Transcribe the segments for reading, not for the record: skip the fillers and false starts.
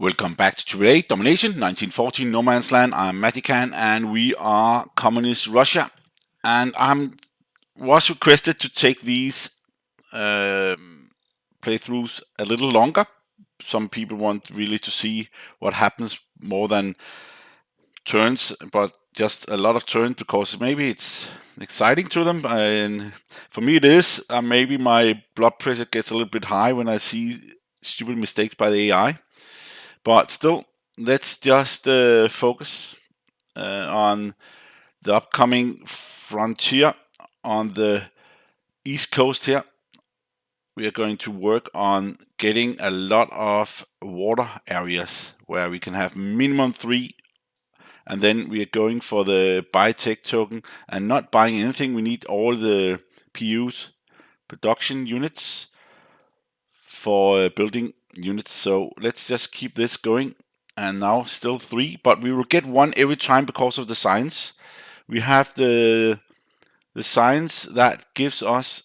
Welcome back to TripleA Domination, 1914 No Man's Land. I'm Matikan, and we are Communist Russia. And I was requested to take these playthroughs a little longer. Some people want really to see what happens more than turns, but just a lot of turns because maybe it's exciting to them. And for me, it is. Maybe my blood pressure gets a little bit high when I see stupid mistakes by the AI. But still, let's just focus on the upcoming frontier on the east coast here. We are going to work on getting a lot of water areas where we can have minimum 3, and then we are going for the buy tech token and not buying anything. We need all the PUs, production units, for building units. So let's just keep this going. And now still 3, but we will get 1 every time because of the science. We have the science that gives us.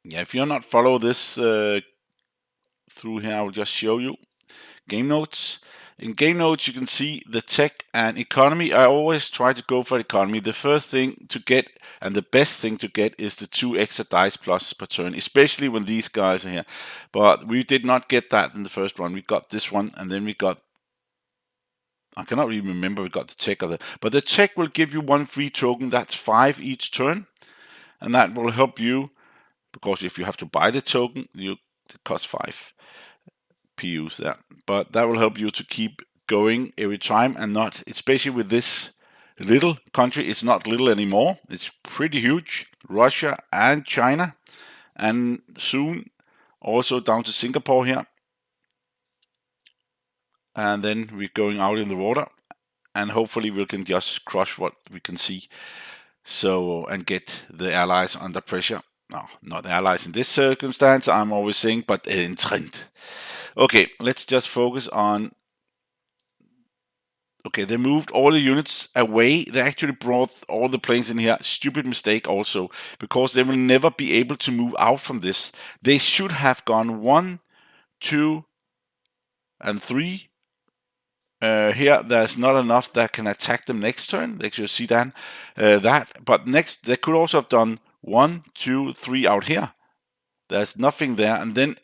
Yeah, if you're not follow this through here, I will just show you game notes. In game notes, you can see the tech and economy. I always try to go for economy. The first thing to get and the best thing to get is the 2 extra dice plus per turn, especially when these guys are here. But we did not get that in the first one. We got this one, and then we got, I cannot really remember, we got the tech of it. But the tech will give you 1 free token. That's 5 each turn, and that will help you, because if you have to buy the token, it costs 5 PUs there. But that will help you to keep going every time, and not, especially with this little country. It's not little anymore. It's pretty huge. Russia and China, and soon also down to Singapore here. And then we're going out in the water, and hopefully we can just crush what we can see. So, and get the allies under pressure. No, not the allies in this circumstance, I'm always saying, but in trend. Okay, let's just focus on. Okay, they moved all the units away. They actually brought all the planes in here. Stupid mistake also, because they will never be able to move out from this. They should have gone 1, 2, and 3. Here, there's not enough that can attack them next turn. They should see that. But next, they could also have done 1, 2, 3 out here. There's nothing there. And then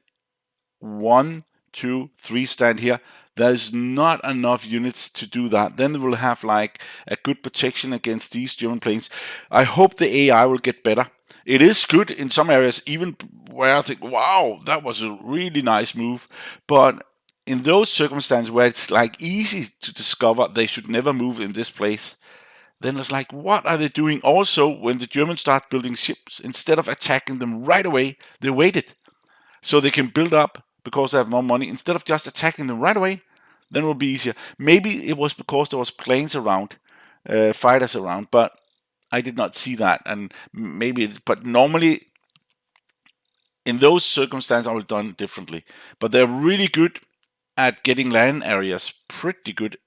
1, 2, 3 stand here. There's not enough units to do that. Then they will have like a good protection against these German planes. I hope the AI will get better. It is good in some areas, even where I think, wow, that was a really nice move. But in those circumstances where it's like easy to discover they should never move in this place, then it's like, what are they doing? Also, when the Germans start building ships, instead of attacking them right away, they waited so they can build up because they have more money. Instead of just attacking them right away, then it will be easier. Maybe it was because there was planes around, fighters around, but I did not see that. And maybe, but normally in those circumstances, I would have done differently. But they're really good at getting land areas, pretty good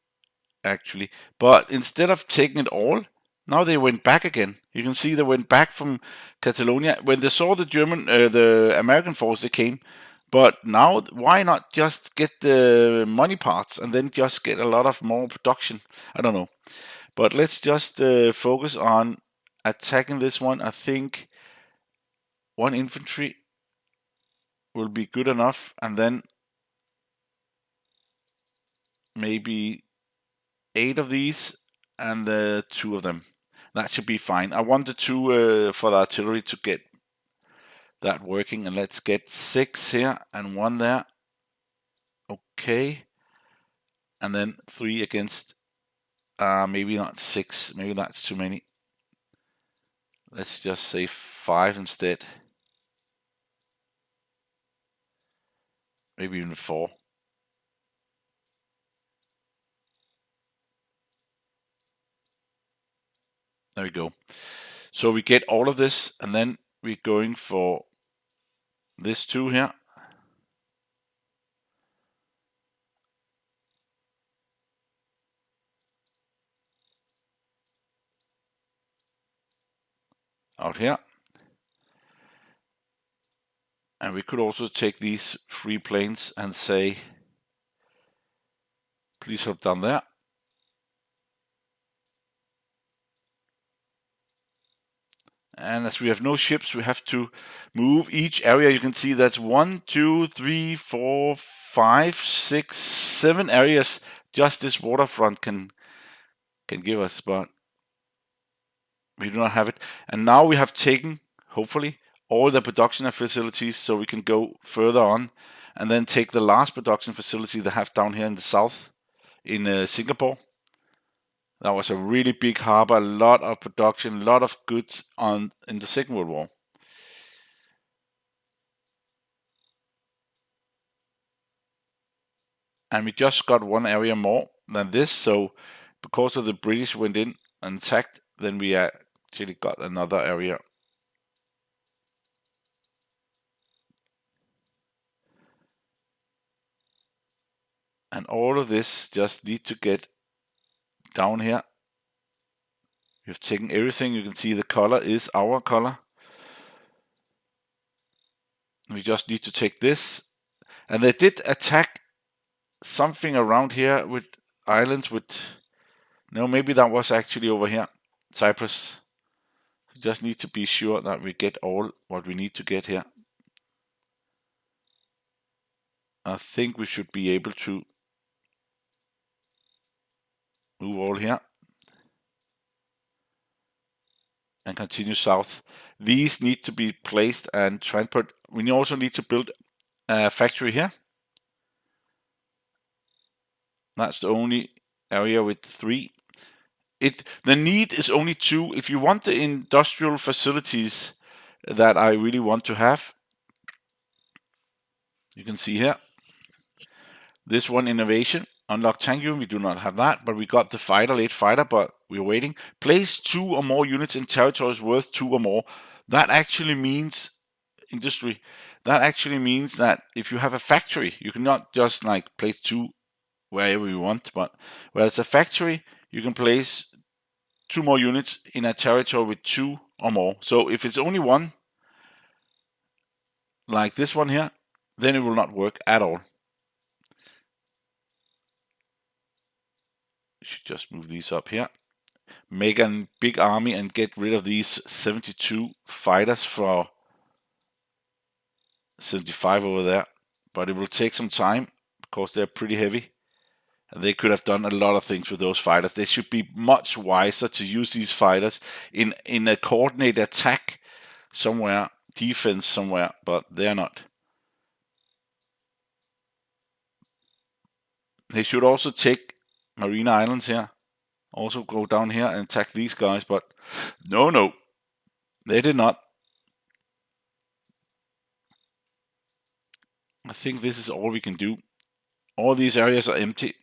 actually. But instead of taking it all, now they went back again. You can see they went back from Catalonia. When they saw the American force, they came. But now, why not just get the money parts and then just get a lot of more production? I don't know. But let's just focus on attacking this one. I think 1 infantry will be good enough, and then maybe 8 of these and 2 of them. That should be fine. I wanted 2 for the artillery to get that working, and let's get 6 here and 1 there. Okay. And then 3 against, maybe not 6, maybe that's too many. Let's just say 5 instead. Maybe even 4. There we go. So we get all of this, and then we're going for this 2 here. Out here. And we could also take these 3 planes and say Please help down there. And as we have no ships, we have to move each area. You can see that's 1, 2, 3, 4, 5, 6, 7 areas just this waterfront can give us, but we do not have it. And now we have taken, hopefully, all the production facilities so we can go further on and then take the last production facility they have down here in the south in Singapore. That was a really big harbor, a lot of production, a lot of goods in the Second World War. And we just got one area more than this, so because of the British went in and attacked, then we actually got another area. And all of this just need to get down here. We've taken everything. You can see the color is our color. We just need to take this. And they did attack something around here with islands with... No, maybe that was actually over here. Cyprus. We just need to be sure that we get all what we need to get here. I think we should be able to move all here. And continue south. These need to be placed and transport. We also need to build a factory here. That's the only area with 3. The need is only 2. If you want the industrial facilities that I really want to have, you can see here. This one, innovation, unlock tank unit. We do not have that, but we got the fighter, late fighter, but we're waiting. Place 2 or more units in territories worth 2 or more. That actually means industry. That actually means that if you have a factory, you cannot just like place 2 wherever you want, but whereas a factory, you can place 2 more units in a territory with 2 or more. So if it's only 1, like this one here, then it will not work at all. You should just move these up here. Make a big army and get rid of these 72 fighters for 75 over there. But it will take some time because they're pretty heavy. And they could have done a lot of things with those fighters. They should be much wiser to use these fighters in a coordinated attack somewhere, defense somewhere, but they're not. They should also take Marina Islands here. Also go down here and attack these guys, but no, they did not. I think this is all we can do. All these areas are empty.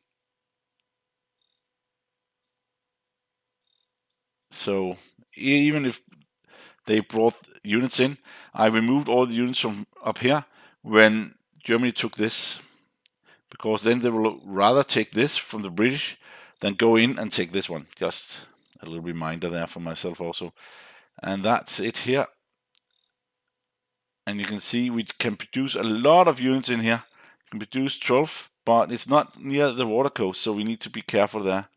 So even if they brought units in, I removed all the units from up here when Germany took this, because then they will rather take this from the British than go in and take this one. Just a little reminder there for myself also. And that's it here. And you can see we can produce a lot of units in here. We can produce 12, but it's not near the water coast, so we need to be careful there.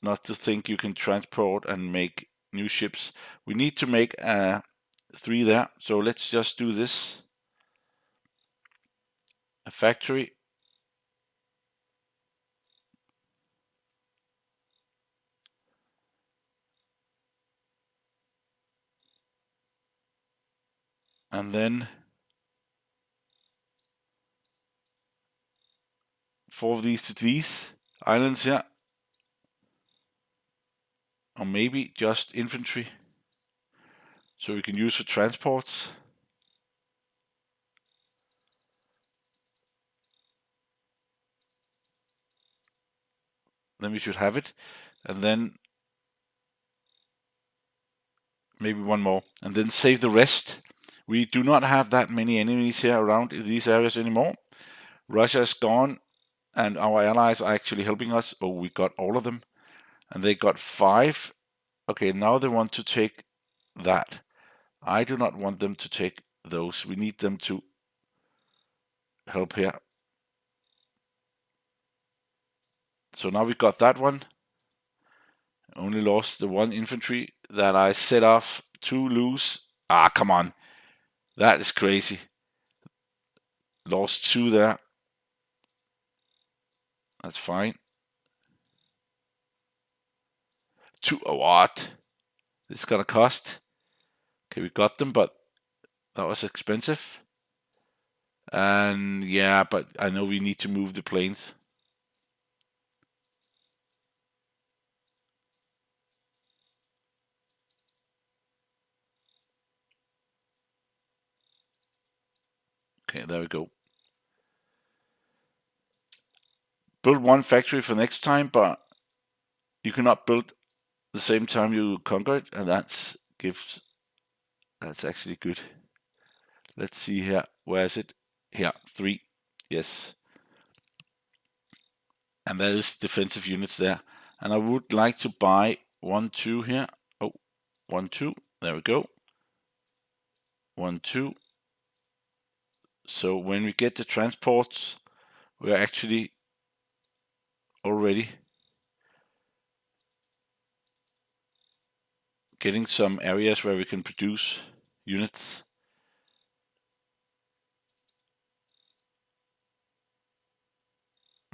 Not to think you can transport and make new ships. We need to make 3 there, so let's just do this. A factory. And then 4 of these to these islands here. Or maybe just infantry. So we can use for transports. Then we should have it. And then maybe 1 more. And then save the rest. We do not have that many enemies here around in these areas anymore. Russia is gone. And our allies are actually helping us. Oh, we got all of them. And they got 5. Okay, now they want to take that. I do not want them to take those. We need them to help here. So now we got that one. Only lost the one infantry that I set off to lose. Ah, come on. That is crazy. Lost 2 there. That's fine. 2, oh, what? This is gonna cost. Okay, we got them, but that was expensive. And yeah, but I know we need to move the planes. Okay, there we go. Build one factory for next time, but you cannot build the same time you conquer it, and that's actually good. Let's see here. Where is it? Here, 3. Yes. And there is defensive units there. And I would like to buy 1, 2 here. Oh, 1, 2. There we go. 1, 2. So when we get the transports, we're actually already getting some areas where we can produce units.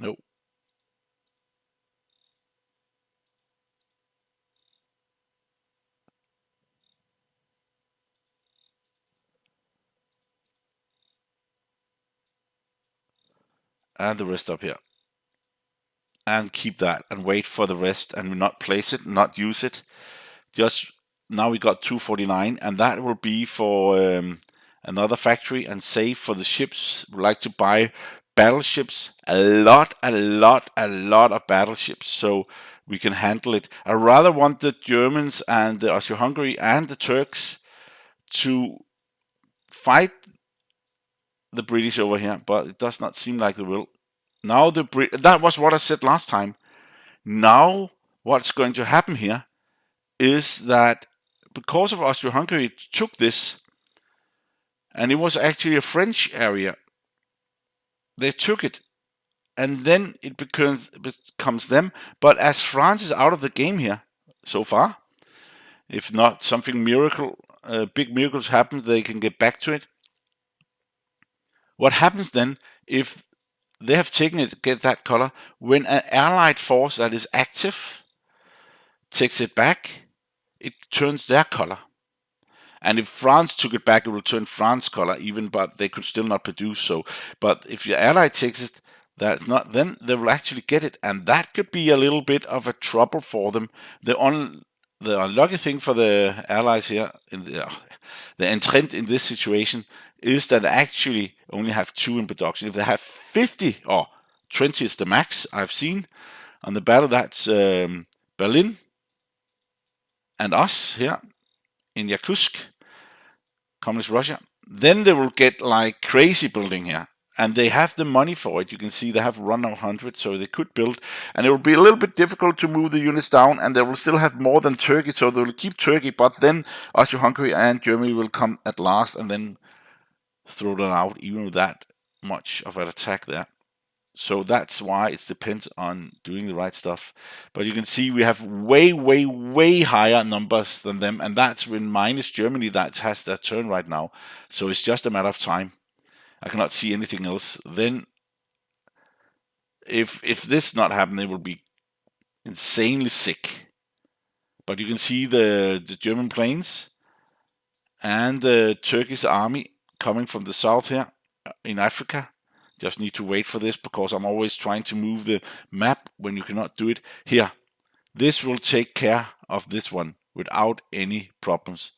Nope. And the rest up here. And keep that and wait for the rest and not place it, not use it. Just now we got 249, and that will be for another factory and save for the ships. We like to buy battleships, a lot of battleships, so we can handle it. I rather want the Germans and the Austro-Hungary and the Turks to fight the British over here, but it does not seem like they will. Now that was what I said last time. Now what's going to happen here is that because of Austro-Hungary took this, and it was actually a French area, they took it, and then it becomes them. But as France is out of the game here so far, if not something big miracles happen, they can get back to it. What happens then if they have taken it, get that color, when an allied force that is active takes it back, it turns their color. And if France took it back, it will turn France color even, but they could still not produce so. But if your ally takes it, that's not, then they will actually get it, and that could be a little bit of a trouble for them. The unlucky thing for the allies here, the entrant in this situation, is that they actually only have 2 in production. If they have 50 or 20 is the max I've seen on the battle, that's Berlin and us here in Yakutsk, Communist Russia, then they will get like crazy building here. And they have the money for it. You can see they have run 100, so they could build. And it will be a little bit difficult to move the units down, and they will still have more than Turkey, so they will keep Turkey, but then Austria-Hungary and Germany will come at last and then throw them out, even with that much of an attack there. So that's why it depends on doing the right stuff. But you can see we have way higher numbers than them, and that's when minus Germany that has their turn right now. So it's just a matter of time. I cannot see anything else. Then, if this not happen, they will be insanely sick. But you can see the German planes and the Turkish army coming from the south here in Africa. Just need to wait for this because I'm always trying to move the map when you cannot do it. Here, this will take care of this one without any problems.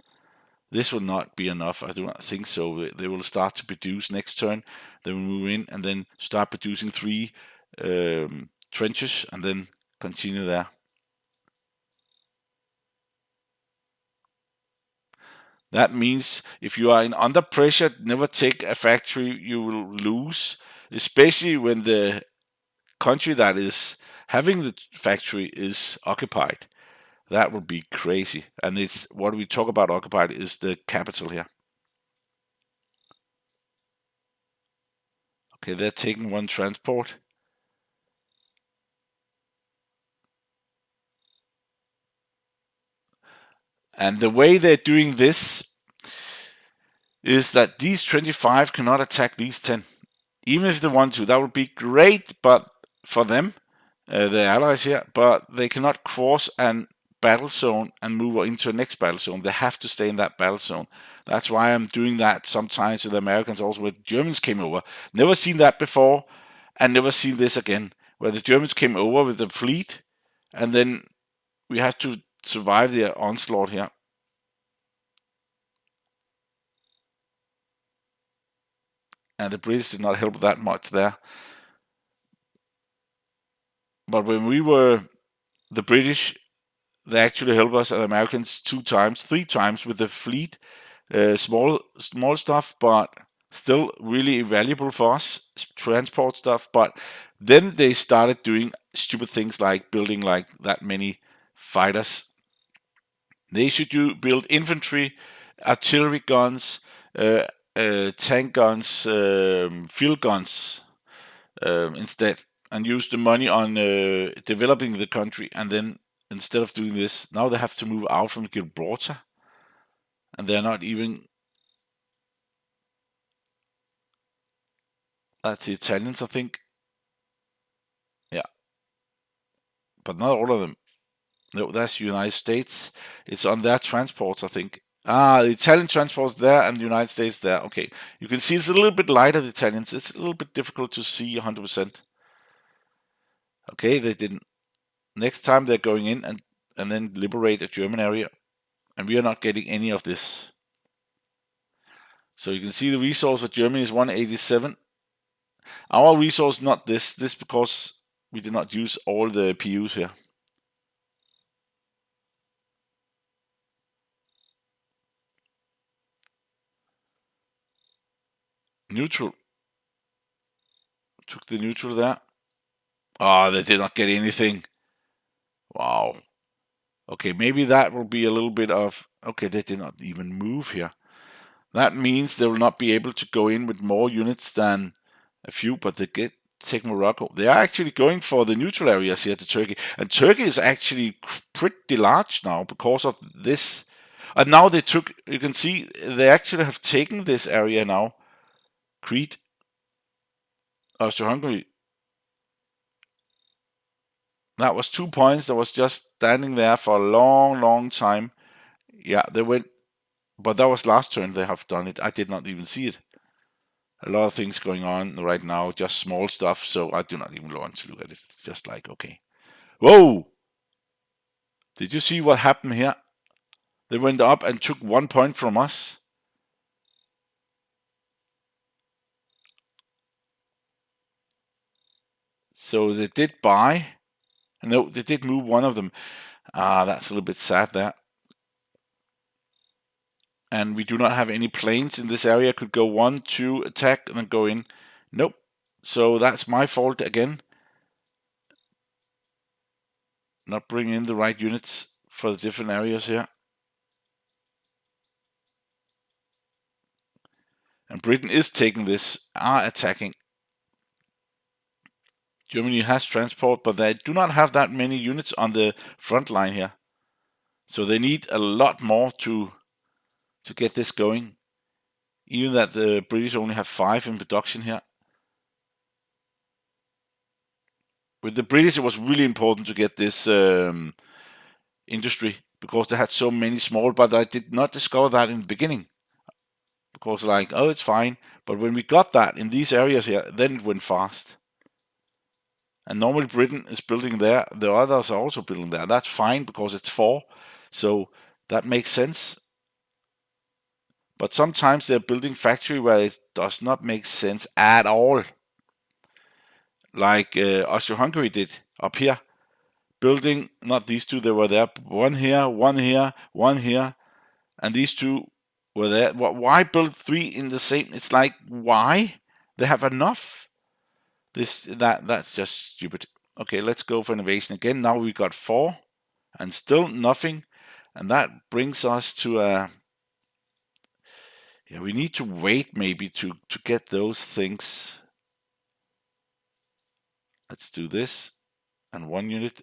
This will not be enough. I do not think so. They will start to produce next turn. They will move in and then start producing 3 trenches and then continue there. That means if you are in under pressure, never take a factory, you will lose, especially when the country that is having the factory is occupied. That would be crazy. And it's what we talk about occupied is the capital here. Okay, they're taking 1 transport. And the way they're doing this is that these 25 cannot attack these 10. Even if they want to, that would be great, but for them, the allies here, but they cannot cross an battle zone and move into the next battle zone. They have to stay in that battle zone. That's why I'm doing that sometimes with the Americans, also with Germans came over. Never seen that before, and never seen this again, where the Germans came over with the fleet, and then we have to survive the onslaught here. And the British did not help that much there. But when we were the British, they actually helped us, and the Americans 2 times, 3 times with the fleet. Small stuff, but still really valuable for us, transport stuff. But then they started doing stupid things like building like that many fighters. They should build infantry, artillery guns, tank guns, field guns instead, and use the money on developing the country. And then instead of doing this, now they have to move out from Gibraltar, and they're not even. That's the Italians, I think. Yeah, but not all of them. No, that's the United States. It's on their transports, I think. Ah, the Italian transports there and the United States there. Okay, you can see it's a little bit lighter, the Italians. It's a little bit difficult to see 100%. Okay, they didn't. Next time they're going in and then liberate a German area. And we are not getting any of this. So you can see the resource for Germany is 187. Our resource not this. This because we did not use all the PUs here. Neutral. Took the neutral there. Oh, they did not get anything. Wow. Okay, maybe that will be a little bit of. Okay, they did not even move here. That means they will not be able to go in with more units than a few, but they take Morocco. They are actually going for the neutral areas here to Turkey. And Turkey is actually pretty large now because of this. And now they took, you can see, they actually have taken this area now. Crete, Austria-Hungary. That was 2 points that was just standing there for a long, long time. Yeah, they went, but that was last turn they have done it. I did not even see it. A lot of things going on right now, just small stuff, so I do not even want to look at it. It's just like, okay. Whoa! Did you see what happened here? They went up and took 1 point from us. So they did buy. No, they did move one of them. Ah, that's a little bit sad there. And we do not have any planes in this area. Could go 1, 2, attack, and then go in. Nope. So that's my fault again. Not bringing in the right units for the different areas here. And Britain is taking this, are attacking. Germany has transport, but they do not have that many units on the front line here. So they need a lot more to get this going. Even that the British only have 5 in production here. With the British, it was really important to get this industry because they had so many small, but I did not discover that in the beginning. Because like, oh, it's fine. But when we got that in these areas here, then it went fast. And normally Britain is building there. The others are also building there. That's fine because it's 4. So that makes sense. But sometimes they're building factory where it does not make sense at all. Like Austria-Hungary did up here. Building, not these two, they were there. One here, one here, one here. And these two were there. Why build 3 in the same? It's like, why? They have enough. That's just stupid. Okay, let's go for innovation again. Now we got 4 and still nothing. And that brings us to yeah, we need to wait maybe to get those things. Let's do this. And 1 unit.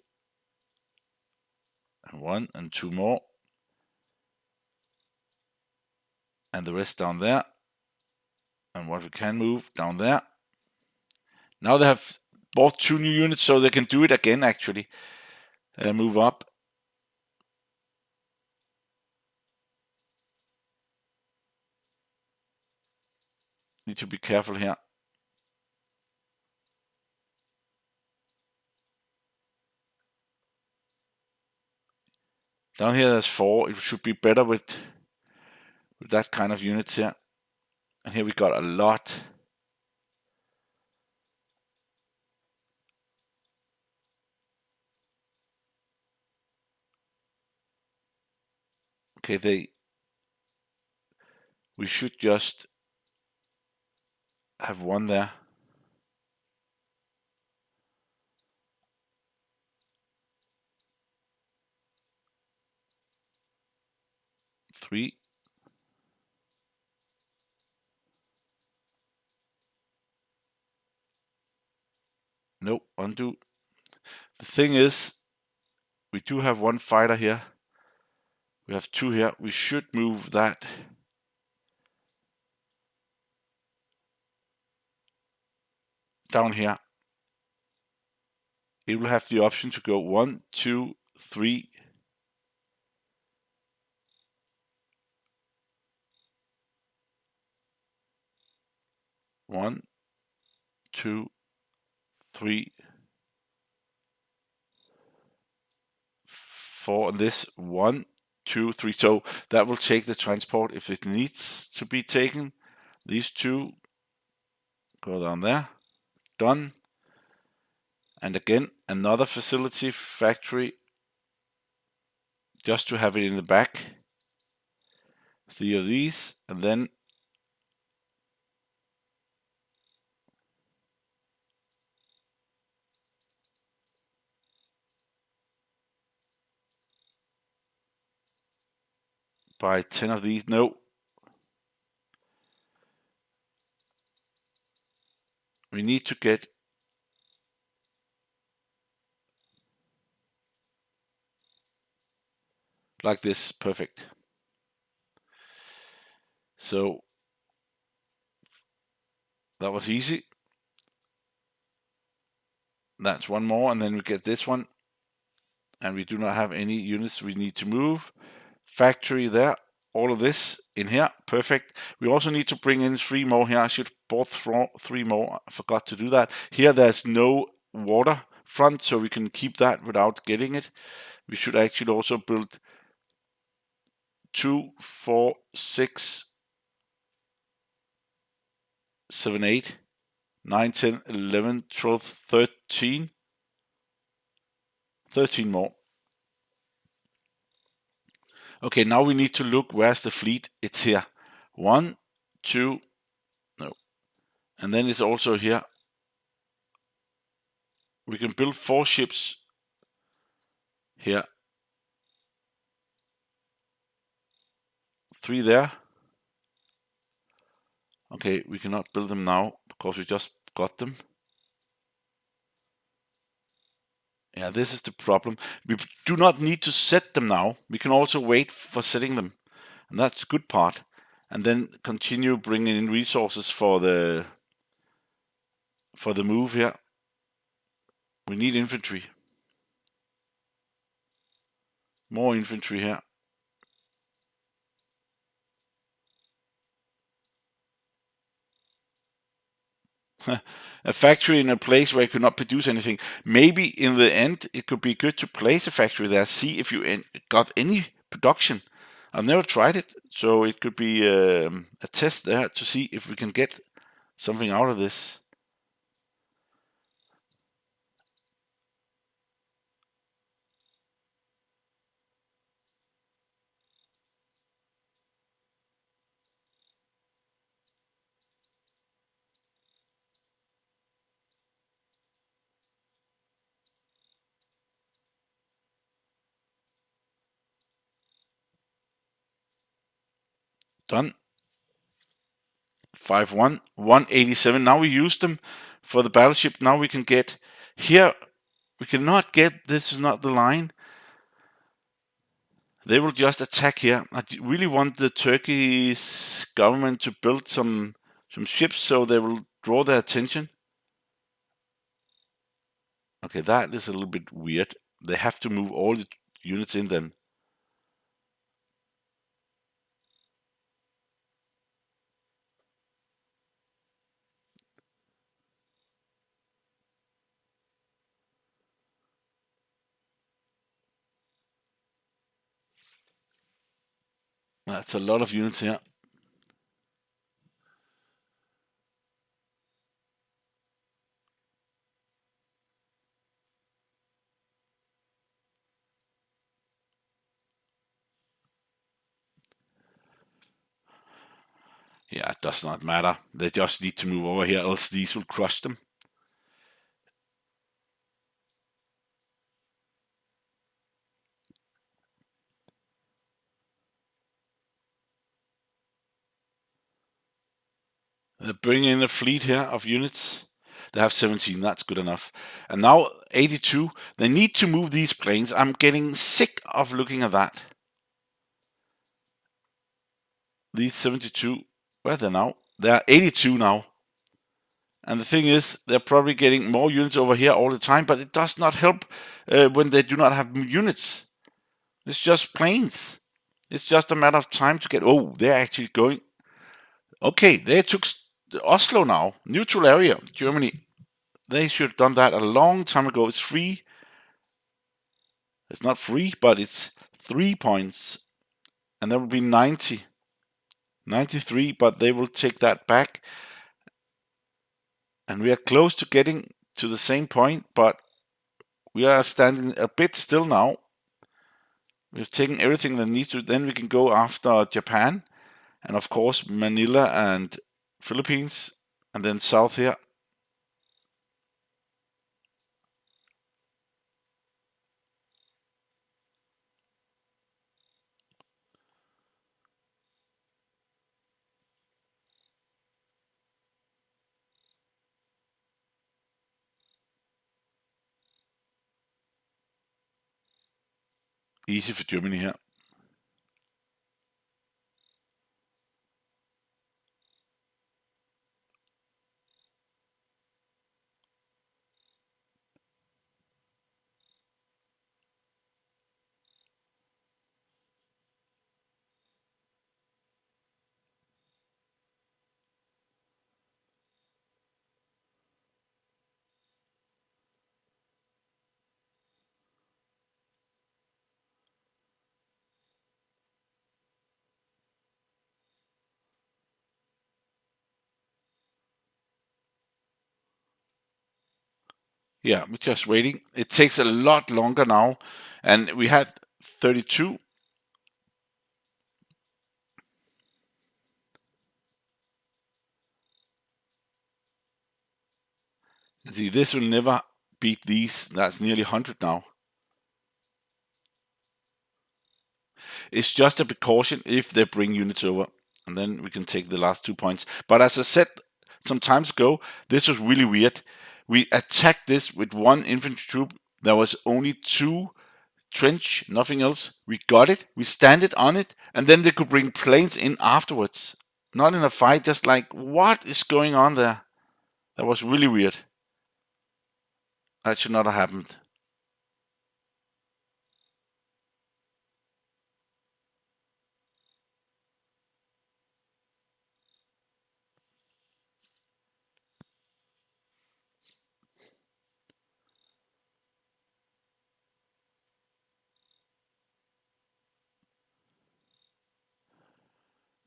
And 1 and 2 more. and the rest down there, and what we can move down there. Now they have bought 2 new units, so they can do it again actually. Move up. Need to be careful here. Down here there's 4. It should be better with that kind of units here. And here we got a lot. Okay, we should just have 1 there. Three. Nope, undo. The thing is, we do have 1 fighter here. We have 2 here. We should move that down here. It will have the option to go 1, 2, 3. 1, 2, 3, 4, and this 1, 2, 3. So that will take the transport if it needs to be taken. These 2 go down there. Done. And again, another facility factory, just to have it in the back. 3 of these, and then buy 10 of these. No. We need to get like this. Perfect. So that was easy. That's 1 more, and then we get this one. And we do not have any units we need to move. Factory there. All of this in here. Perfect. We also need to bring in 3 more here. I should bought 3 more. I forgot to do that. Here there's no water front, so we can keep that without getting it. We should actually also build 2, 4, 6, 7, 8, 9, 10, 11, 12, 13. 13 more. Okay, now we need to look where's the fleet. It's here. 1, 2, no. And then it's also here. We can build 4 ships here. 3 there. Okay, we cannot build them now because we just got them. Yeah, this is the problem. We do not need to set them now. We can also wait for setting them. And that's the good part. And then continue bringing in resources for the move here. We need infantry. More infantry here. A factory in a place where you could not produce anything. Maybe in the end it could be good to place a factory there, see if you got any production. I've never tried it, so it could be a test there to see if we can get something out of this. Done. 5-1, 187. Now we use them for the battleship. Now we can get here. We cannot get, this is not the line. they will just attack here. I really want the Turkish government to build some ships so they will draw their attention. Okay, that is a little bit weird. They have to move all the units in then. That's a lot of units here. Yeah, it does not matter. They just need to move over here, else these will crush them. They bring in a fleet here of units. They have 17, that's good enough. And now 82, they need to move these planes. I'm getting sick of looking at that. These 72, where are they now? They are 82 now. And the thing is, they're probably getting more units over here all the time, but it does not help when they do not have units. It's just planes. It's just a matter of time to get. Oh, they're actually going. Okay, they took Oslo now. Neutral area, Germany. They should have done that a long time ago. It's free. It's not free, but it's 3 points. And that would be 90. 93, but they will take that back. And we are close to getting to the same point, but we are standing a bit still now. We've taken everything that needs to. Then we can go after Japan, and of course Manila and Philippines, and then south here. Easy for Germany here. Yeah, we're just waiting. It takes a lot longer now, and we had 32. See, this will never beat these. That's nearly 100 now. It's just a precaution if they bring units over, and then we can take the last 2 points. But as I said some times ago, this was really weird. We attacked this with one infantry troop. There was only two trench, nothing else. We got it, we standed on it, and then they could bring planes in afterwards. Not in a fight, just like, what is going on there? That was really weird. That should not have happened.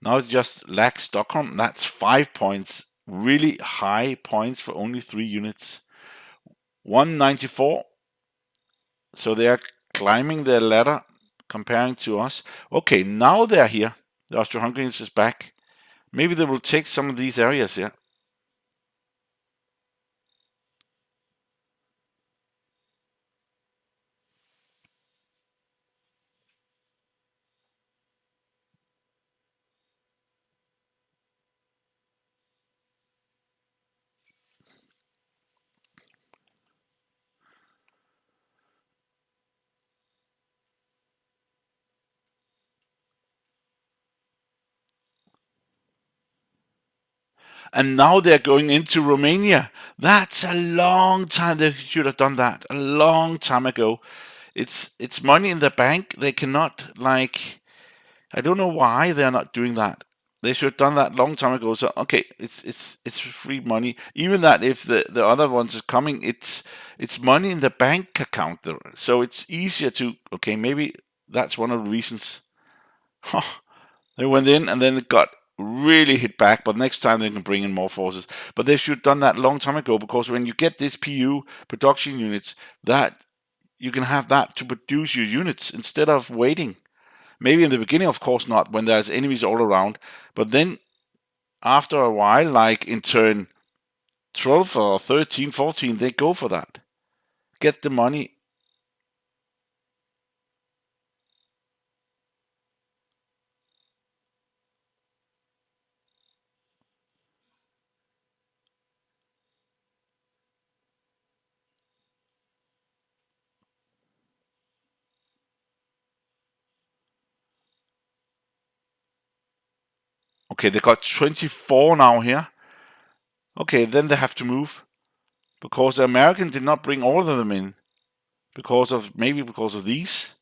Now it just lacks Stockholm. That's 5 points. Really high points for only 3 units. 194. So they are climbing their ladder comparing to us. Okay, now they're here. The Austro-Hungarians is back. Maybe they will take some of these areas here. And now they're going into Romania. That's a long time. They should have done that a long time ago. It's money in the bank. They cannot, like, I don't know why they're not doing that. They should have done that long time ago. So okay, it's free money. Even that if the other ones is coming, it's money in the bank account. So it's easier to, okay, maybe that's one of the reasons. They went in and then it got really hit back, but next time they can bring in more forces. But they should have done that a long time ago, because when you get these PU production units, that you can have that to produce your units instead of waiting. Maybe in the beginning, of course not, when there's enemies all around. But then after a while, like in turn 12 or 13, 14, they go for that. Get the money. Okay, they got 24 now here. Okay, then they have to move, because the Americans did not bring all of them in, maybe because of these.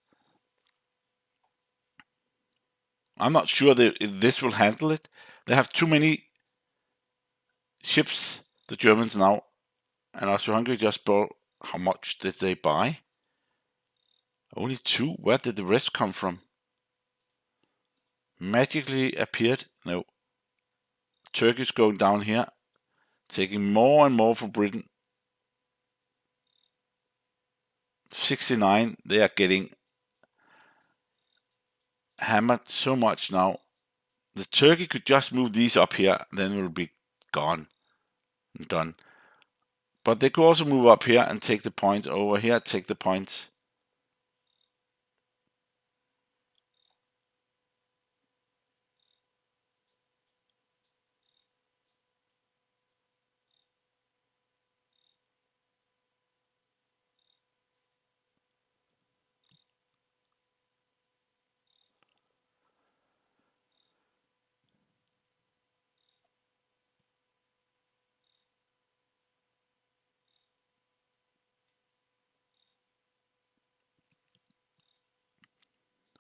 I'm not sure that if this will handle it. They have too many ships, the Germans now, and Austria-Hungary just bought. How much did they buy? Only 2. Where did the rest come from? Magically appeared? No. Turkey's going down here, taking more and more from Britain. 69. They are getting hammered so much now. The Turkey could just move these up here, then it will be gone and done. But they could also move up here and take the points. Over here, take the points.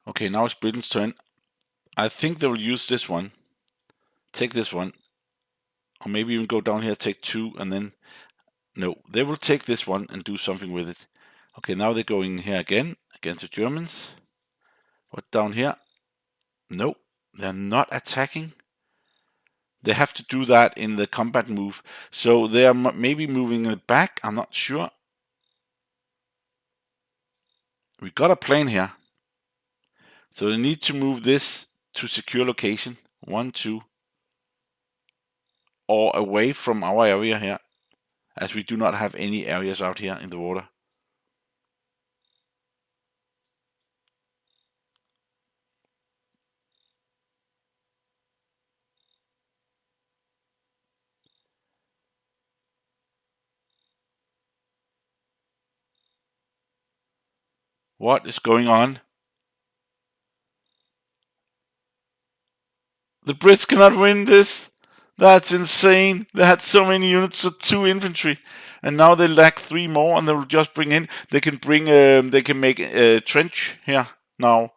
Okay, now it's Britain's turn. I think they will use this one. Take this one. Or maybe even go down here, take 2, and then... No, they will take this one and do something with it. Okay, now they're going here again, against the Germans. What down here? No, they're not attacking. They have to do that in the combat move. So they are maybe moving it back, I'm not sure. We got a plane here. So they need to move this to secure location. 1, 2. Or away from our area here, as we do not have any areas out here in the water. What is going on? The Brits cannot win this. That's insane. They had so many units of 2 infantry, and now they lack 3 more, and they will just bring in. They can bring. They can make a trench here now,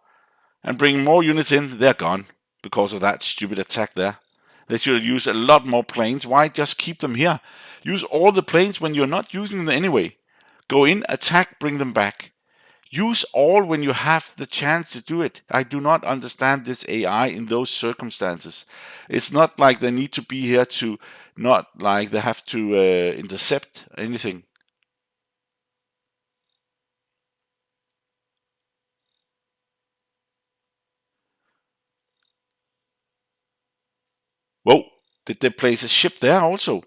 and bring more units in. They're gone because of that stupid attack there. They should have used a lot more planes. Why just keep them here? Use all the planes when you're not using them anyway. Go in, attack, bring them back. Use all when you have the chance to do it. I do not understand this AI in those circumstances. It's not like they need to be here to, not like they have to intercept anything. Whoa, did they place a ship there also?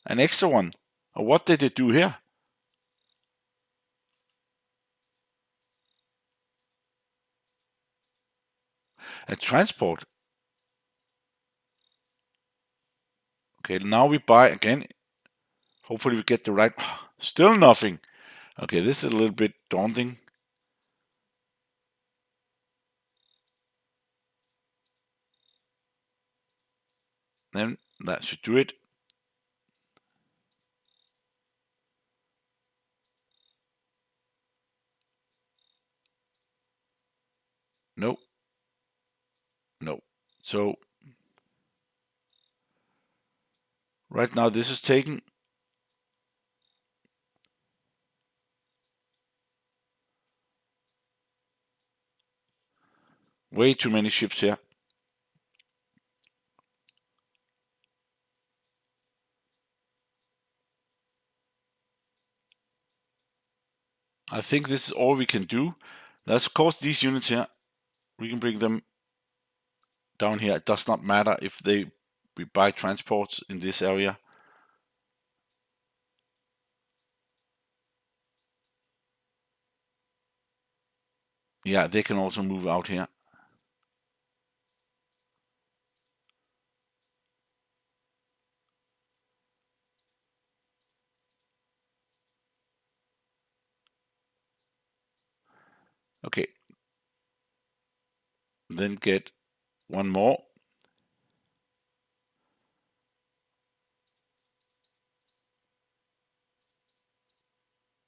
An extra one? Or what did they do here? A transport? Okay, now we buy again. Hopefully we get the right... Still nothing. Okay, this is a little bit daunting. Then That should do it. No. No. So right now this is taking way too many ships here. I think this is all we can do. That's of course these units here. We can bring them down here. It does not matter if we buy transports in this area. Yeah, they can also move out here. Okay. Then get one more.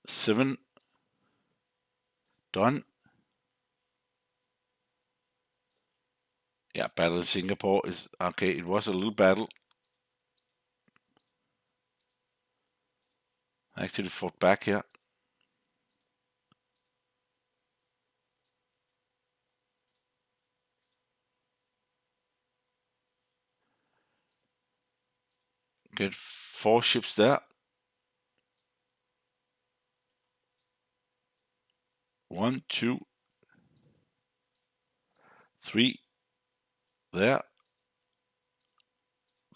Seven. Done. Yeah, battle in Singapore is okay. It was a little battle. I actually fought back here. Get 4 ships there. 1, 2, 3 there.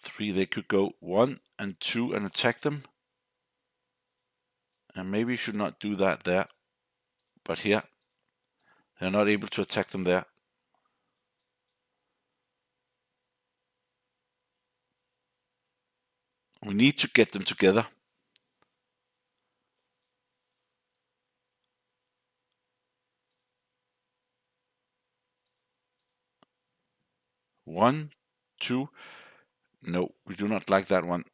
3, they could go 1 and 2 and attack them. And maybe you should not do that there. But here, they're not able to attack them there. We need to get them together. One, 2. No, we do not like that one.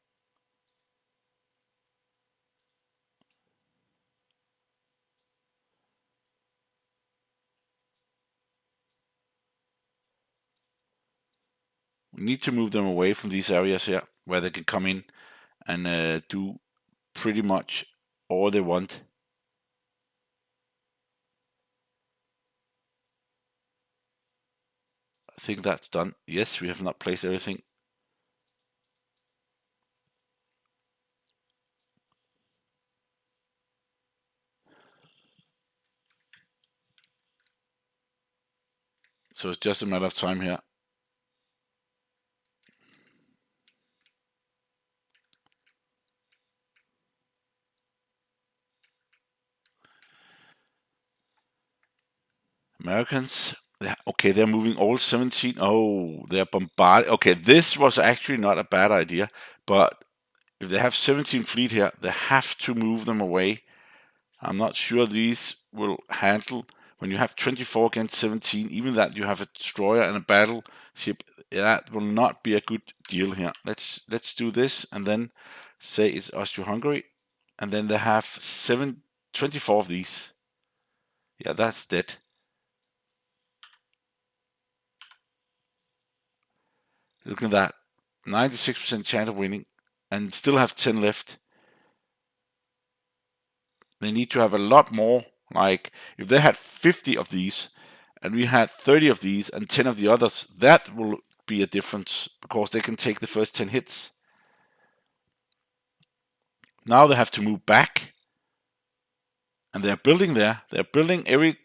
We need to move them away from these areas here where they can come in and do pretty much all they want. I think that's done. Yes, we have not placed everything. So it's just a matter of time here. Americans, okay, they're moving all 17. Oh, they're bombarding. Okay, this was actually not a bad idea, but if they have 17 fleet here, they have to move them away. I'm not sure these will handle when you have 24 against 17, even that you have a destroyer and a battleship. That will not be a good deal here. Let's do this and then say it's Austria-Hungary, and then they have 24 of these. Yeah, that's dead. Look at that. 96% chance of winning and still have 10 left. They need to have a lot more. Like, if they had 50 of these and we had 30 of these and 10 of the others, that will be a difference because they can take the first 10 hits. Now they have to move back. And they're building there. They're building every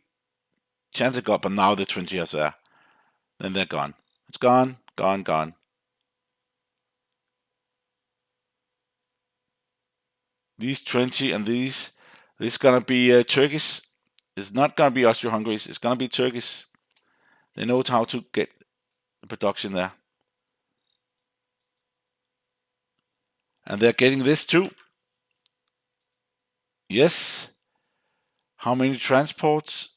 chance they got, but now the 20 is there. Then they're gone. It's gone, gone, gone. These 20 and these, this is gonna be Turkish. It's not gonna be Austro-Hungary. It's gonna be Turkish. They know how to get the production there. And they're getting this too. Yes. How many transports?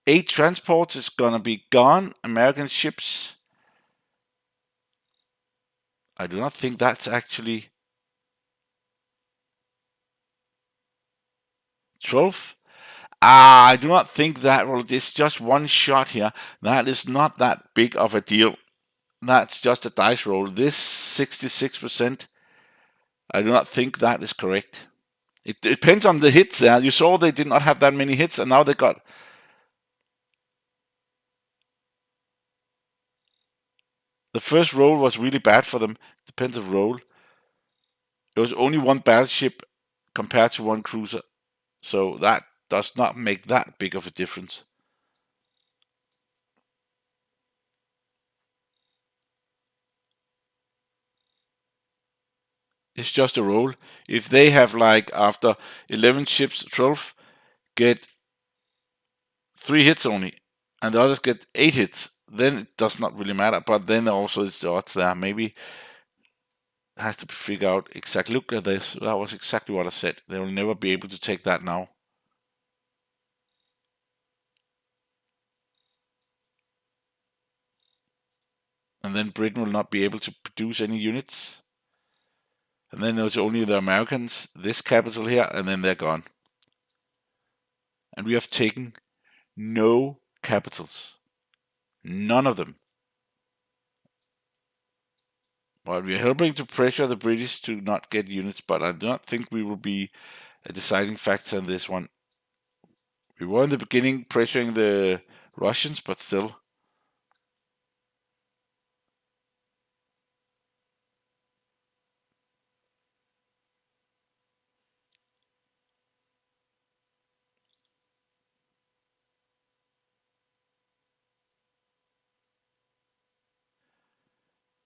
8 transports is gonna be gone. American ships. I do not think that's actually 12. I do not think that. Well, it's just one shot here. That is not that big of a deal. That's just a dice roll. This 66%, I do not think that is correct. It depends on the hits there. You saw they did not have that many hits, and now they got. The first roll was really bad for them. Depends on roll. It was only one battleship compared to one cruiser, so that does not make that big of a difference. It's just a roll. If they have like after 11 ships, 12 get 3 hits only, and the others get 8 hits, then it does not really matter. But then also it's the odds there. Maybe has to be figured out exactly. Look at this. That was exactly what I said. They will never be able to take that now. And then Britain will not be able to produce any units. And then there's only the Americans, this capital here, and then they're gone. And we have taken no capitals. None of them. But we are helping to pressure the British to not get units, but I do not think we will be a deciding factor in this one. We were in the beginning pressuring the Russians, but still.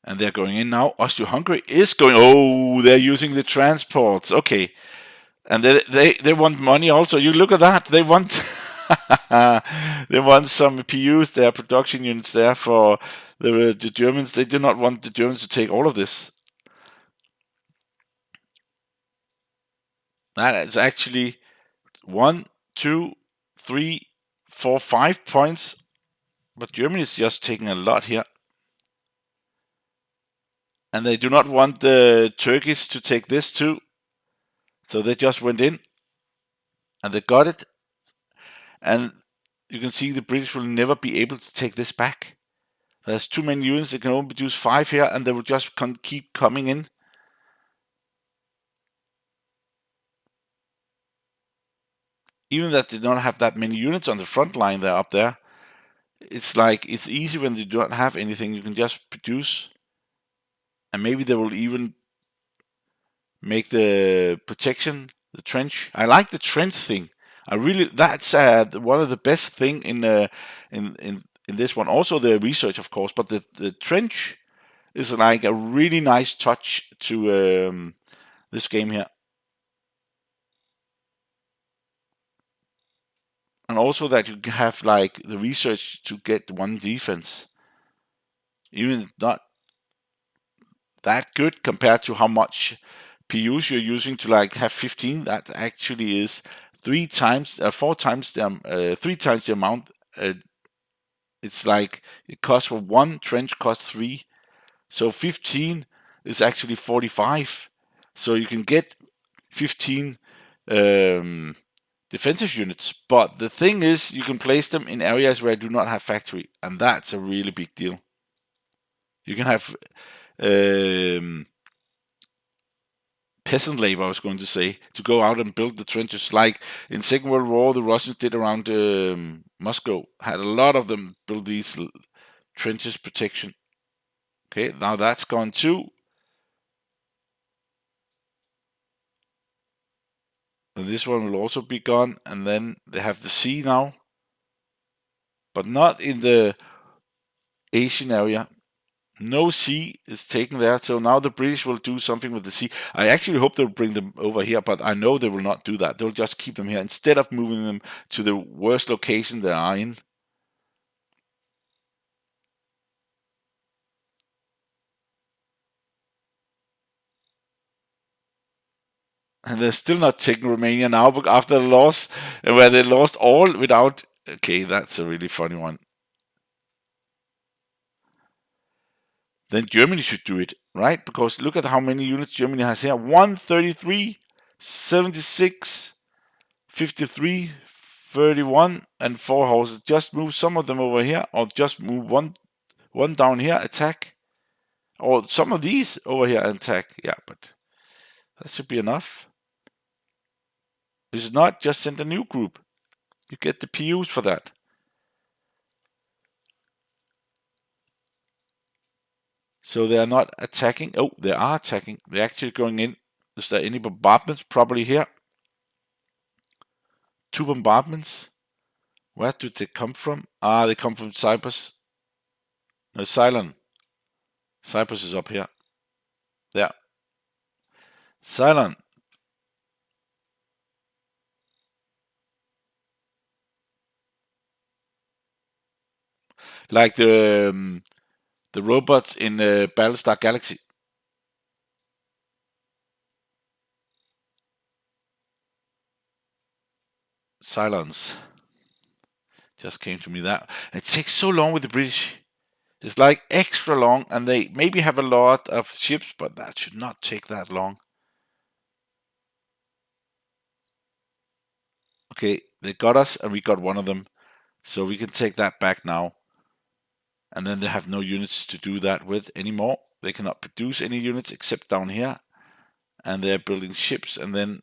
And they're going in now. Austria-Hungary is going. Oh, they're using the transports. Okay. And they want money also. You look at that. They want they want some PUs, their production units there for the Germans. They do not want the Germans to take all of this. That is actually 1, 2, 3, 4, 5 points. But Germany is just taking a lot here. And they do not want the Turkish to take this too. So they just went in. And they got it. And you can see the British will never be able to take this back. There's too many units. They can only produce 5 here, and they will just keep coming in. Even that they don't have that many units on the front line there up there. It's like it's easy when you don't have anything. You can just produce, and maybe they will even make the protection, the trench. I like the trench thing. I really that's one of the best thing in this one. Also the research, of course, but the trench is like a really nice touch to this game here. And also that you have like the research to get one defense, even not that good compared to how much PUs you're using to like have 15. That actually is 3 times, 4 times the 3 times the amount. It's like it costs for one trench costs 3, so 15 is actually 45. So you can get 15 defensive units, but the thing is you can place them in areas where I do not have factory, and that's a really big deal. You can have peasant labor, I was going to say, to go out and build the trenches. Like in Second World War, the Russians did around Moscow, had a lot of them build these trenches protection. Okay, now that's gone too. And this one will also be gone, and then they have the sea now, but not in the Asian area. No sea is taken there, so now the British will do something with the sea. I actually hope they'll bring them over here, but I know they will not do that. They'll just keep them here instead of moving them to the worst location they are in. And they're still not taking Romania now after the loss, and where they lost all without. Okay, that's a really funny one. Then Germany should do it. right? Because look at how many units Germany has here. 133, 76, 53, 31, and 4 horses. Just move some of them over here, or just move one down here, attack. Or some of these over here and attack. Yeah, but that should be enough. It's not, just send a new group. You get the PUs for that. So they are not attacking. Oh, they are attacking. They're actually going in. Is there any bombardments? Probably here. 2 bombardments. Where do they come from? Ah, they come from Cyprus. No, Ceylon. Cyprus is up here. There. Ceylon. Like the robots in Battlestar Galaxy. Cylons. Just came to me that. It takes so long with the British. It's like extra long, and they maybe have a lot of ships, but that should not take that long. Okay, they got us, and we got one of them. So we can take that back now. And then they have no units to do that with anymore. They cannot produce any units except down here. And they're building ships, and then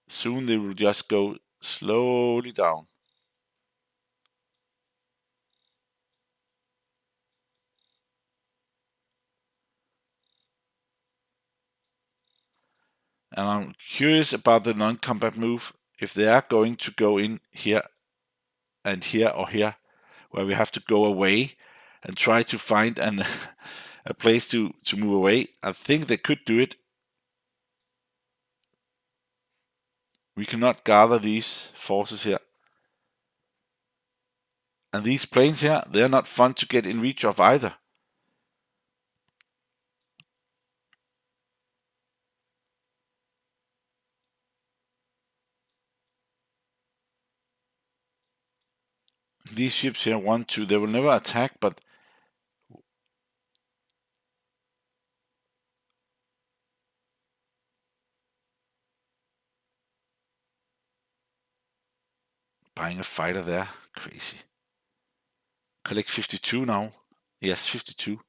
soon they will just go slowly down. And I'm curious about the non-combat move. If they are going to go in here and here or here, where we have to go away and try to find a place to move away, I think they could do it. We cannot gather these forces here. And these planes here, they're not fun to get in reach of either. These ships here, 1, 2, they will never attack, but buying a fighter there, crazy. Collect 52 now. Yes, 52.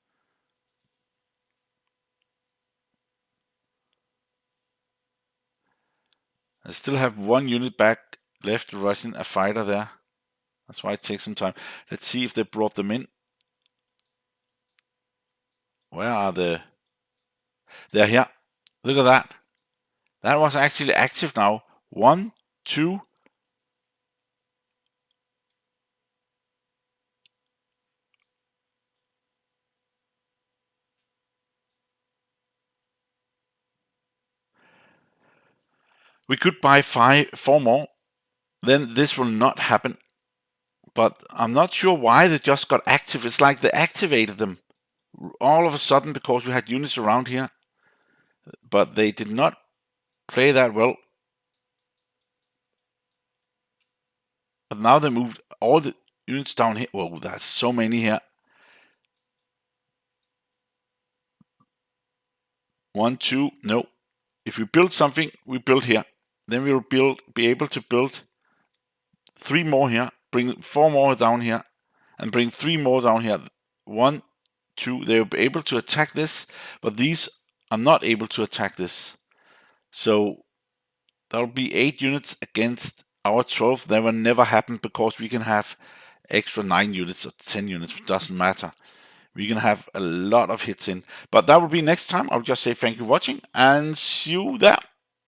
I still have 1 unit back left, Russian, a fighter there. That's why it takes some time. Let's see if they brought them in. Where are the... They're here. Look at that. That was actually active now. 1, 2. We could buy 4 more. Then this will not happen. But I'm not sure why they just got active. It's like they activated them all of a sudden because we had units around here. But they did not play that well. But now they moved all the units down here. Whoa, there's so many here. 1, 2, no. If we build something, we build here. Then we'll be able to build 3 more here, bring 4 more down here, and bring 3 more down here. 1, 2, they'll be able to attack this, but these are not able to attack this. So that'll be 8 units against our 12. That will never happen because we can have extra 9 units or 10 units, it doesn't matter. We can have a lot of hits in. But that will be next time. I'll just say thank you for watching and see you there.